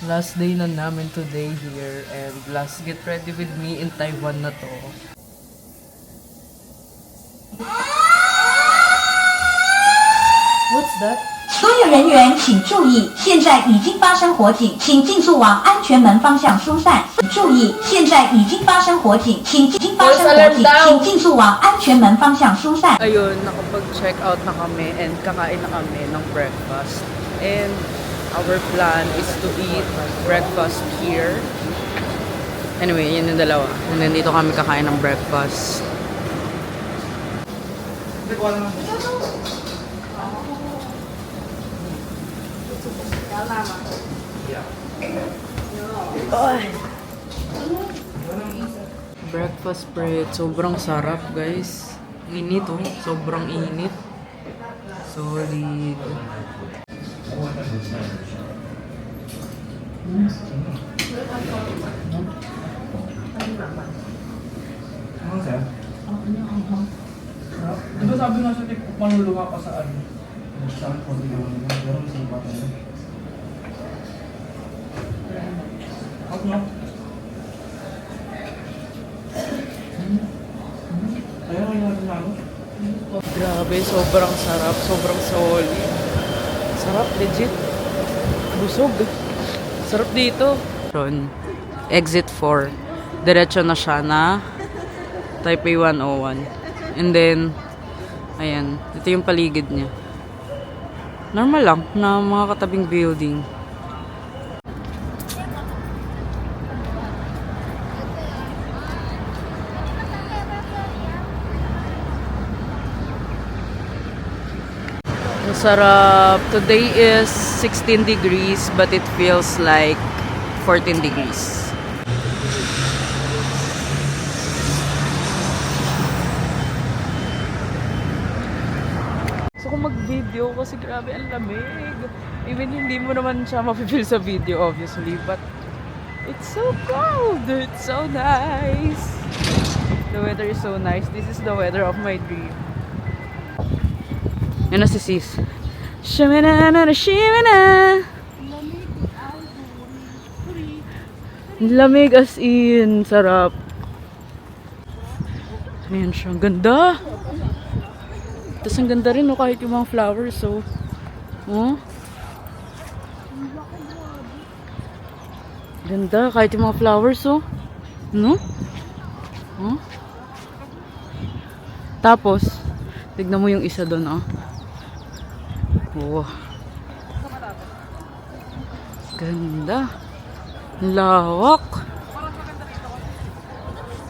Last day na namin today here and last get ready with me in Taiwan na to. What's that? 所有人员请注意，现在已经发生火警，请尽速往安全门方向疏散。注意，现在已经发生火警，请尽速往安全门方向疏散。 Ayun, nakapag-check out na kami and kakain na kami ng breakfast. And our plan is to eat breakfast here. Anyway, yun yung dalawa. And then dito kami kakain ng breakfast. Breakfast bread. Sobrang sarap, guys. Init, oh. Sobrang init. Solid. Ano, sir? Di ba sabi nga siya, manulunga ka sa ano? Sa akin, konti naman nila. Pero may sinipa tayo. Ako nga. Ayaw kayo natin na ako. Grabe, sobrang sarap. Sobrang solid. Sarap, legit. Busog. Sarap dito. Exit 4. Diretso na siya na Taipei 101. And then, ayan. Ito yung paligid niya. Normal lang na mga katabing building. Sarap. Today is 16 degrees but it feels like 14 degrees. So kung mag-video kasi grabe ang lamig. Even hindi mo naman siya mapipil sa video obviously, but it's so cold. It's so nice. The weather is so nice. This is the weather of my dream. Yan na si sis. Shimina na shimina. Lamig as in. Sarap. Ayan siya. Ang ganda. Tapos ang ganda rin, no, kahit yung mga flowers. So, oh. Ganda. Kahit yung mga flowers, oh. No? Oh. Tapos, tignan mo yung isa doon, oh. Wow. Ganda. Lawak.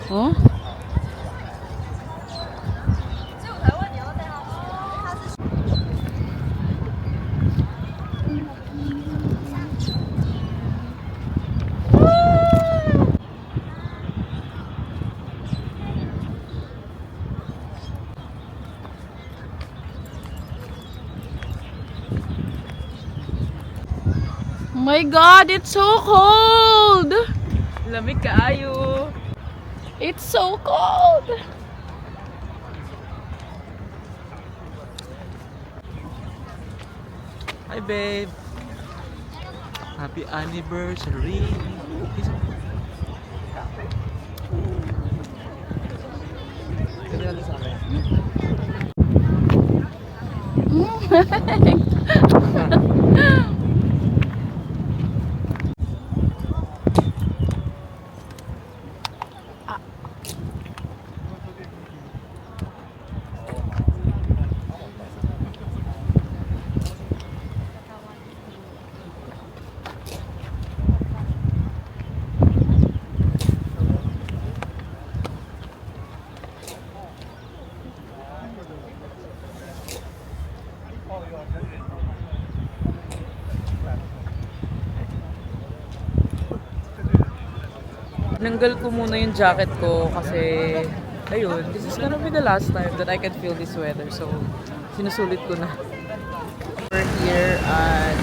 Oh. Oh my God, it's so cold! Lamig kaayo. It's so cold! Hi, babe. Happy anniversary. Kaya sa akin. Nanggal ko muna yung jacket ko kasi ayun, this is gonna be the last time that I can feel this weather. So, sinusulit ko na. We're here at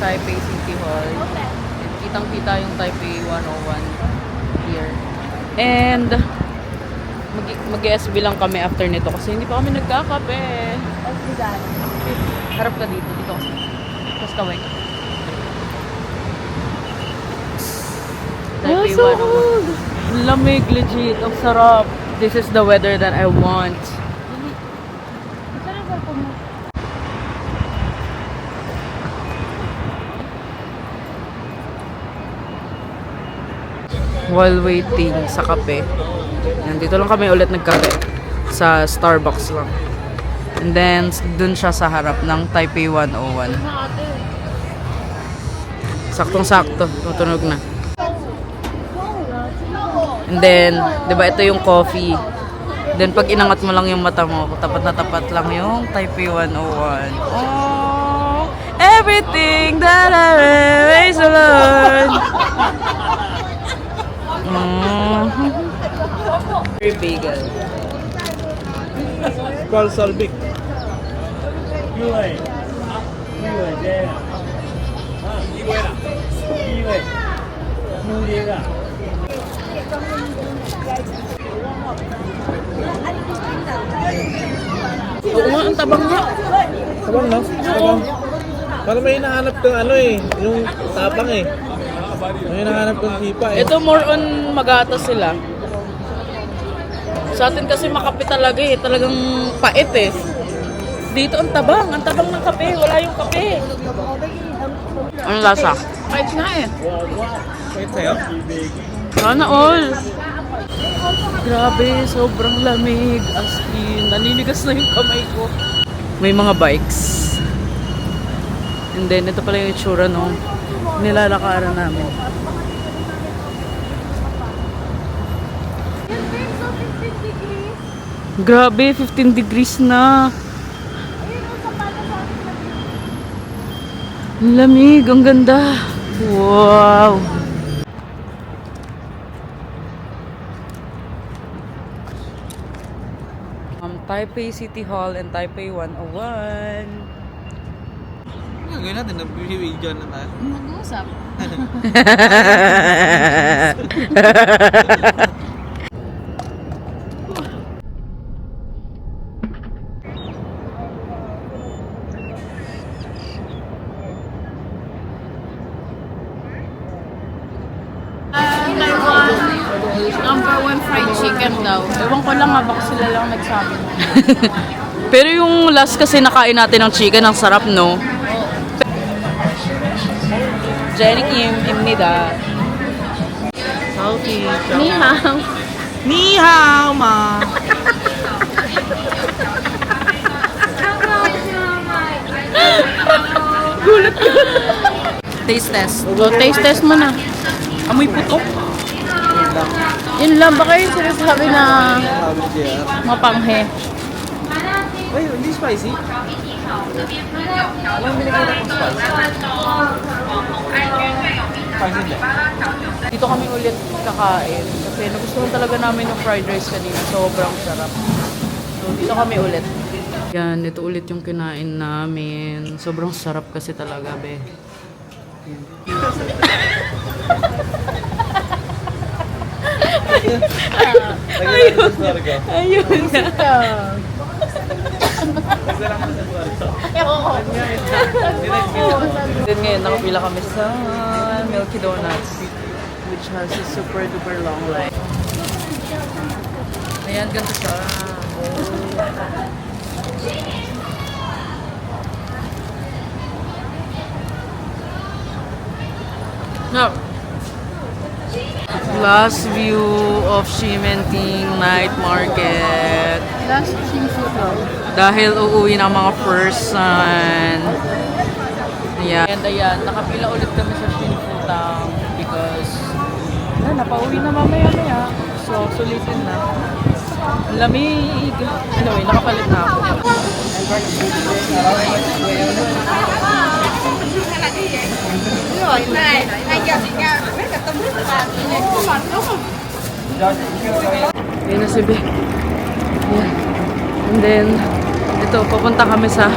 Taipei City Hall. And kitang-kita yung Taipei 101 here. And mag-SB lang kami after nito kasi hindi pa kami nagkakape. Harap ka dito. Dito kasi. Tapos kaway ka. Taipei so cold! Lamig, legit. Ang sarap. This is the weather that I want. While waiting sa kape, nandito lang kami ulit nagkape sa Starbucks lang. And then, dun siya sa harap ng Taipei 101. Saktong-sakto, tutunog na. And then, di ba ito yung coffee. Then, pag inangat mo lang yung mata mo, tapat na tapat lang yung Taipei 101. Oh, everything that I raise alone. Very bagel. Carl Salvik. Oo nga, ang tabang nga. Sabang no? Sabang. Parang may hinahanap kang ano eh, yung tapang eh. May hinahanap kang hipa eh. Ito more on magatas sila. Sa atin kasi makape talaga eh, talagang pait eh. Dito ang tabang ng kape, wala yung kape. Anong lasa? Pait nga eh. Wait sa'yo? Sana all. Grabe, sobrang lamig. As in, naninigas na yung kamay ko. May mga bikes. And then, ito pala yung itsura nung nilalakaran namin. Grabe, 15 degrees na. Ang lamig, ang ganda. Wow. Taipei City Hall and Taipei 101. Gawin natin, nag-video na tayo. Mag-uusap. Number 1 fried chicken daw. Ewan ko lang nga, baka sila lang nagsabi. Pero yung last kasi nakain natin ng chicken, ang sarap, no? Jenny Kim, imnida. Salty. Ni hao. Ni hao, ma. Gulat ko. Taste test. So, taste test mo na. Amoy putok. Yun lang, baka yung sinasabi na Sabi siya. mapanghe. Ay, hindi spicy. Alam mo binigay na kong spicy. Spicy din. Dito kami ulit kakain kasi nagustuhan talaga namin yung fried rice kanina. Sobrang sarap. So, dito kami ulit. Yan, ito ulit yung kinain namin. Sobrang sarap kasi talaga, be. Ayun. Ayun na. Then ngayon, nakapila kami sa Milky Donuts, which has a super duper long line. Ayan, ganito siya. No. Last view of Shimenting Night Market. Last Shinfuto. Dahil uuwi ng mga person. Ayan. And ayan, nakapila ulit kami sa Shinfutang because napauwi na mamaya-maya. So, sulitin na. Ang lamig. Anyway, nakapalit na ako. Ayan na si Be. Ayan. And then, ito, pupunta kami sa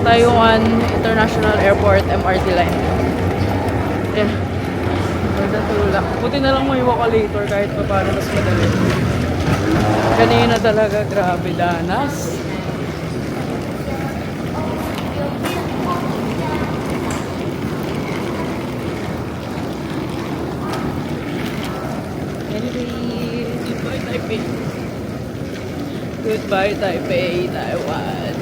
Taiwan International Airport MRT line. Ayan. Ganda tulak. Buti na lang may walk-a-lator kahit pa paano mas madali. Kanina talaga, grabe danas. Goodbye, Taipei, Taiwan.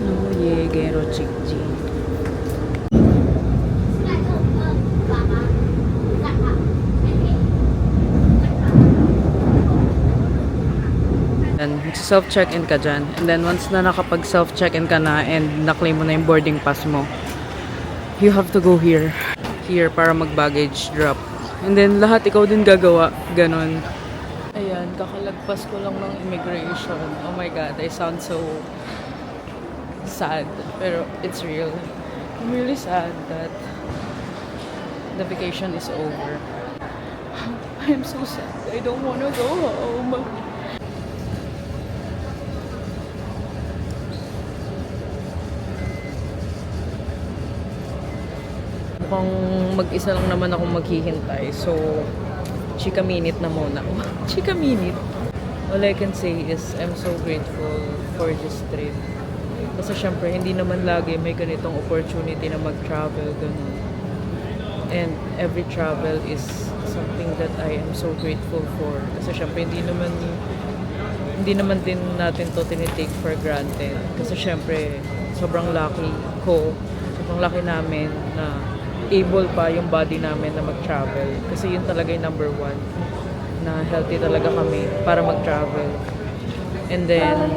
No, Yegero Chikji. And self-check-in ka dyan. And then once na nakapag-self-check-in ka na and na-claim mo na yung boarding pass mo, you have to go here. Here para mag-baggage drop. And then lahat ikaw din gagawa. Ganon. Ayan, kakalagpas ko lang ng immigration. Oh my God, I sound so sad. Pero it's real. I'm really sad that the vacation is over. I'm so sad. I don't wanna go home. Mukhang mag-isa lang naman ako maghihintay. So, chika minute na muna. Chika minute. All I can say is I'm so grateful for this trip. Kasi syempre, hindi naman lagi may ganitong opportunity na mag-travel. Ganun. And every travel is something that I am so grateful for. Kasi syempre, hindi naman din natin to tinitake for granted. Kasi syempre, sobrang lucky ko. Sobrang lucky namin na able pa yung body namin na mag-travel. Kasi yun talaga yung number one. Na healthy talaga kami para mag-travel. And then,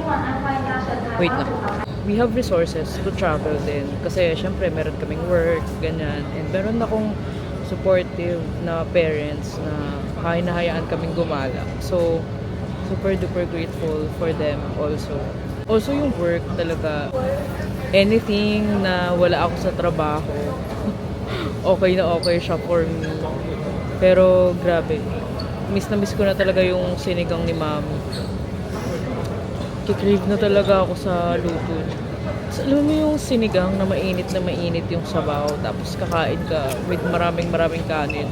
wait na. We have resources to travel din. Kasi syempre, meron kaming work, ganyan. And meron akong supportive na parents na hinahayaan kaming gumala. So, super duper grateful for them also. Also yung work talaga. Anything na wala ako sa trabaho, okay na okay siya for me. Pero grabe, miss na miss ko na talaga yung sinigang ni Mami. Kikrave na talaga ako sa luto. So, alam mo yung sinigang na mainit yung sabaw, tapos kakain ka with maraming kanin.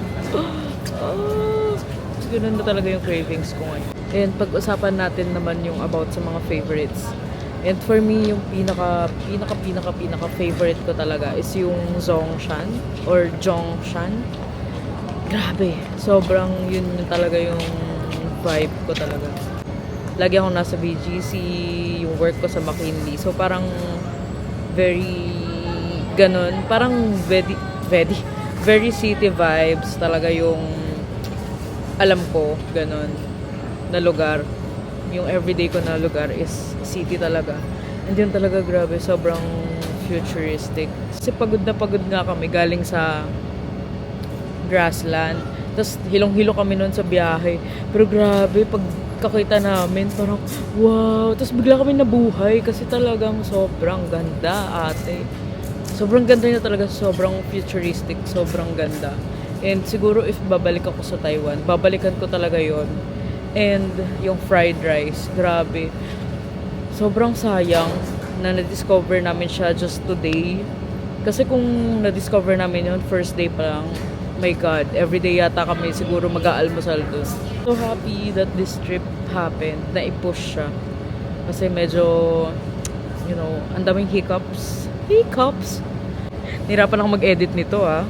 Ganun na talaga yung cravings ko ngayon. And pag-usapan natin naman yung about sa mga favorites. And for me, yung pinaka favorite ko talaga is yung Zhongshan or Zhongshan. Grabe, sobrang yun talaga yung vibe ko talaga. Lagi akong nasa BGC, yung work ko sa McKinley. So parang very ganun, parang very city vibes talaga yung alam ko, ganun, na lugar. Yung everyday ko na lugar is city talaga. And yun talaga grabe, sobrang futuristic. Kasi pagod nga kami galing sa grassland. Tapos hilong-hilo kami noon sa biyahe. Pero grabe, pag kakita namin, parang wow. Tapos bigla kami nabuhay kasi talagang sobrang ganda, ate. Sobrang ganda niya talaga, sobrang futuristic, sobrang ganda. And siguro if babalik ako sa Taiwan, babalikan ko talaga yon. And yung fried rice, grabe. Sobrang sayang na na-discover namin siya just today. Kasi kung na-discover namin yun, first day pa lang, my God, everyday yata kami siguro mag-aalmusal doon. So happy that this trip happened, na i-push siya. Kasi medyo, you know, ang daming hiccups. Nihirapan ako mag-edit nito, ah.